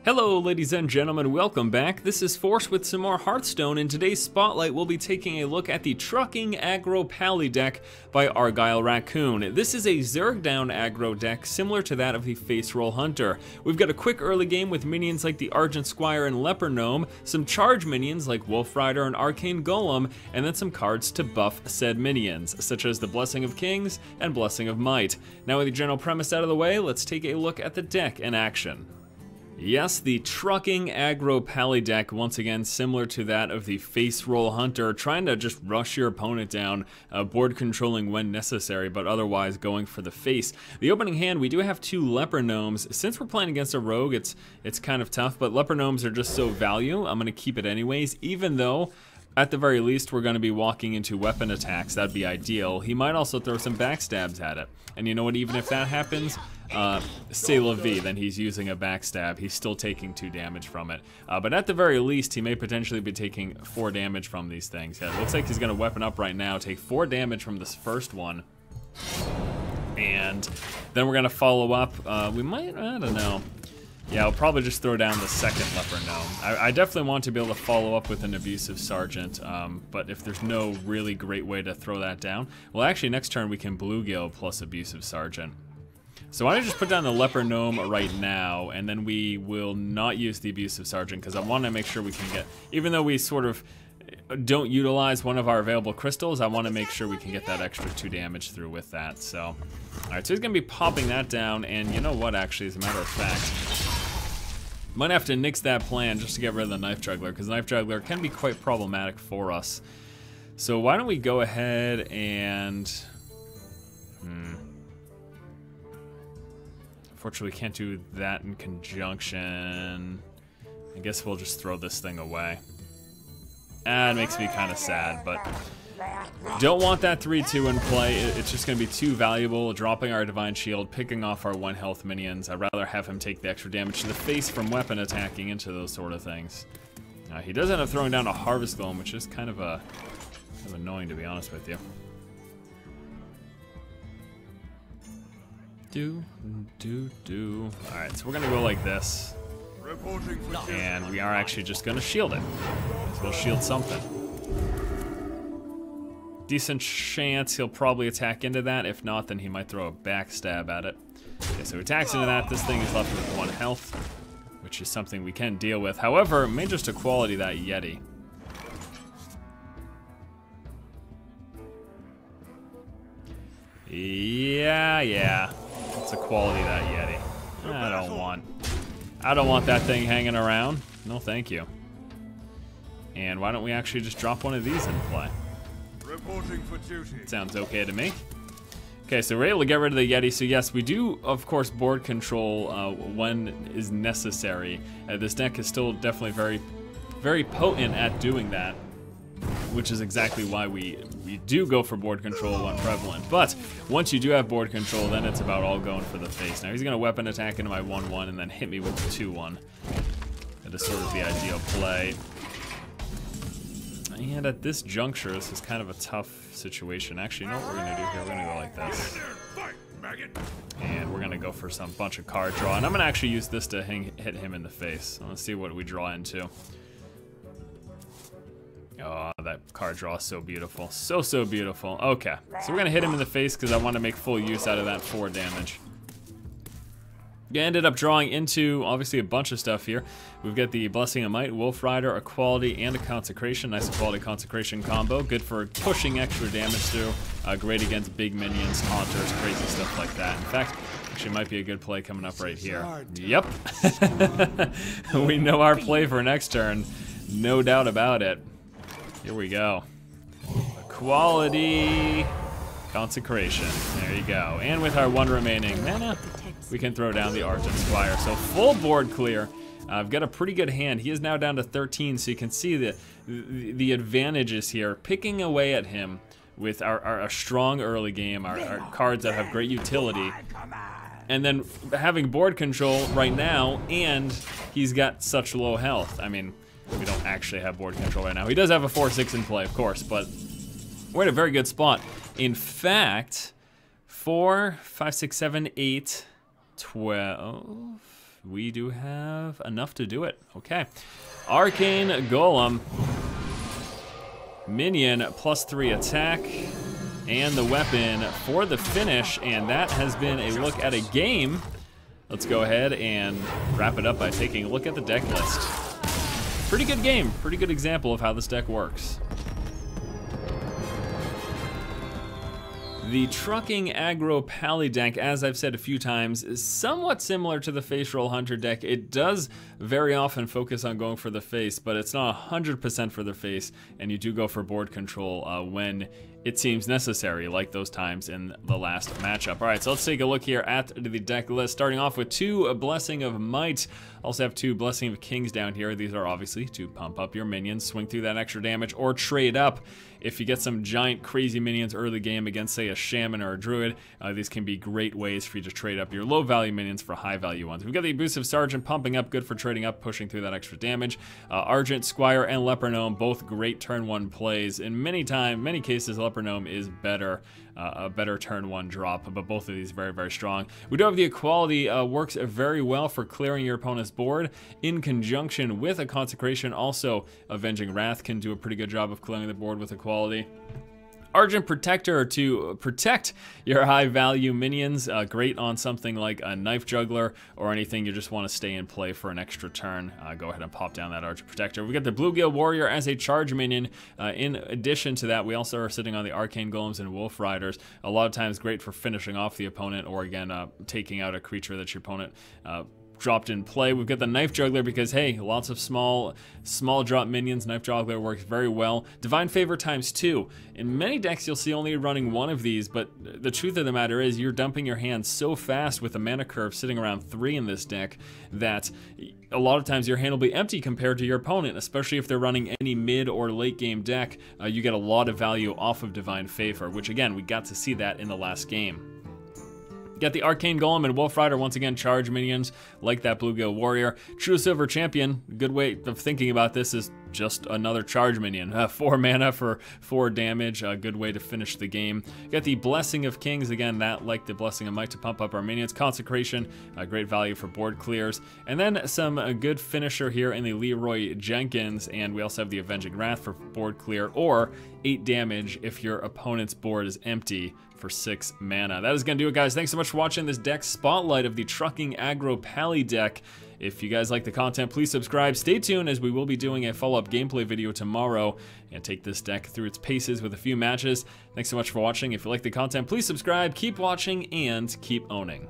Hello ladies and gentlemen, welcome back. This is Force with some more Hearthstone. In today's spotlight we'll be taking a look at the Trucking Aggro Pally deck by Argyle Raccoon. This is a Zerg down aggro deck similar to that of the Faceroll Hunter. We've got a quick early game with minions like the Argent Squire and Leper Gnome, some charge minions like Wolfrider and Arcane Golem, and then some cards to buff said minions, such as the Blessing of Kings and Blessing of Might. Now with the general premise out of the way, let's take a look at the deck in action. Yes, the Trucking Aggro Pally deck, once again similar to that of the Faceroll Hunter, trying to just rush your opponent down, board controlling when necessary, but otherwise going for the face. The opening hand, we do have two Leper Gnomes. Since we're playing against a rogue, it's kind of tough, but Leper Gnomes are just so value, I'm going to keep it anyways, even though at the very least we're going to be walking into weapon attacks. That'd be ideal. He might also throw some backstabs at it. And you know what, even if that happens, c'est la vie, then he's using a backstab. He's still taking 2 damage from it. But at the very least, he may potentially be taking 4 damage from these things. Yeah, it looks like he's going to weapon up right now, take 4 damage from this first one. And then we're going to follow up. We might, I don't know. Yeah, I'll probably just throw down the second Leper Gnome. I definitely want to be able to follow up with an Abusive Sergeant, but if there's no really great way to throw that down, well actually next turn we can Bluegill plus Abusive Sergeant. So why don't I just put down the Leper Gnome right now, and then we will not use the Abusive Sergeant, because I want to make sure we can get, even though we sort of don't utilize one of our available crystals, I want to make sure we can get that extra 2 damage through with that. So, alright, so he's going to be popping that down, and you know what actually, as a matter of fact, might have to nix that plan just to get rid of the Knife Juggler, because Knife Juggler can be quite problematic for us. So why don't we go ahead and... Unfortunately, we can't do that in conjunction. I guess we'll just throw this thing away. It makes me kind of sad, but don't want that 3-2 in play. It's just going to be too valuable, dropping our Divine Shield, picking off our 1 health minions. I'd rather have him take the extra damage to the face from weapon attacking into those sort of things. He does end up throwing down a Harvest Golem, which is kind of annoying, to be honest with you. Alright, so we're going to go like this. And we are actually just going to shield it. So we'll shield something. Decent chance he'll probably attack into that. If not, then he might throw a backstab at it. Okay, so he attacks into that. This thing is left with 1 health, which is something we can deal with. However, it may just equality that Yeti. Yeah. It's equality that Yeti. I don't want that thing hanging around. No, thank you. And why don't we actually just drop one of these in play? Reporting for duty. Sounds okay to me. Okay, so we're able to get rid of the Yeti. So yes, we do, of course, board control when is necessary. This deck is still definitely very, very potent at doing that, which is exactly why we do go for board control when prevalent. But once you do have board control, then it's about all going for the face. Now he's going to weapon attack into my 1-1 and then hit me with the 2-1. That is sort of the ideal play. And at this juncture, this is kind of a tough situation. Actually, you know what we're going to do here? We're going to go like this. And we're going to go for some bunch of card draw. And I'm going to actually use this to hit him in the face. Let's see what we draw into. Oh, that card draw is so beautiful. So beautiful. Okay, so we're going to hit him in the face because I want to make full use out of that 4 damage. You ended up drawing into, obviously, a bunch of stuff here. We've got the Blessing of Might, Wolfrider, Equality, and a Consecration. Nice Equality Consecration combo. Good for pushing extra damage through. Great against big minions, haunters, crazy stuff like that. In fact, actually might be a good play coming up right here. Yep. We know our play for next turn. No doubt about it. Here we go. Equality, Consecration. There you go. And with our 1 remaining mana, we can throw down the Argent Squire. So full board clear. I've got a pretty good hand. He is now down to 13, so you can see the advantages here. Picking away at him with our strong early game, our cards that have great utility. And then having board control right now, and he's got such low health. I mean, we don't actually have board control right now. He does have a 4-6 in play, of course, but we're in a very good spot. In fact, 4, 5, 6, 7, 8, 12. we do have enough to do it. Okay. Arcane Golem. Minion, +3 attack. And the weapon for the finish, and that has been a look at a game. Let's go ahead and wrap it up by taking a look at the deck list. Pretty good game, pretty good example of how this deck works. The Trucking Aggro Pally deck, as I've said a few times, is somewhat similar to the Faceroll Hunter deck. It does very often focus on going for the face, but it's not 100% for the face, and you do go for board control when it seems necessary, like those times in the last matchup. All right, so let's take a look here at the deck list, starting off with 2 Blessing of Might. Also have 2 Blessing of Kings down here. These are obviously to pump up your minions, swing through that extra damage, or trade up. If you get some giant crazy minions early game against, say, a shaman or a druid, these can be great ways for you to trade up your low value minions for high value ones. We've got the Abusive Sergeant pumping up, good for trading up, pushing through that extra damage. Argent Squire and Leper Gnome, both great turn 1 plays. In many cases, Leper Gnome is better, a better turn 1 drop, but both of these very, very strong. We do have the Equality, works very well for clearing your opponent's board in conjunction with a Consecration. Also, Avenging Wrath can do a pretty good job of clearing the board with Equality. Argent Protector to protect your high value minions, great on something like a Knife Juggler or anything you just want to stay in play for an extra turn. Go ahead and pop down that Argent Protector. We got the Bluegill Warrior as a charge minion. In addition to that, we also are sitting on the Arcane Golems and Wolfriders. A lot of times great for finishing off the opponent, or again, taking out a creature that your opponent dropped in play. We've got the Knife Juggler because, hey, lots of small drop minions. Knife Juggler works very well. Divine Favor ×2. In many decks, you'll see only running 1 of these, but the truth of the matter is you're dumping your hand so fast with a mana curve sitting around 3 in this deck that a lot of times your hand will be empty compared to your opponent, especially if they're running any mid or late game deck. You get a lot of value off of Divine Favor, which again, we got to see that in the last game. Got the Arcane Golem and Wolfrider, once again, charge minions like that Bluegill Warrior. Truesilver Champion, good way of thinking about this is just another charge minion. 4 mana for 4 damage, a good way to finish the game. Got the Blessing of Kings, again, that like the Blessing of Might to pump up our minions. Consecration, great value for board clears. And then some good finisher here in the Leeroy Jenkins, and we also have the Avenging Wrath for board clear, or 8 damage if your opponent's board is empty for 6 mana. That is going to do it, guys. Thanks so much for watching this deck spotlight of the Trucking Aggro Pally deck. If you guys like the content, please subscribe. Stay tuned, as we will be doing a follow-up gameplay video tomorrow and take this deck through its paces with a few matches. Thanks so much for watching. If you like the content, please subscribe, keep watching, and keep owning.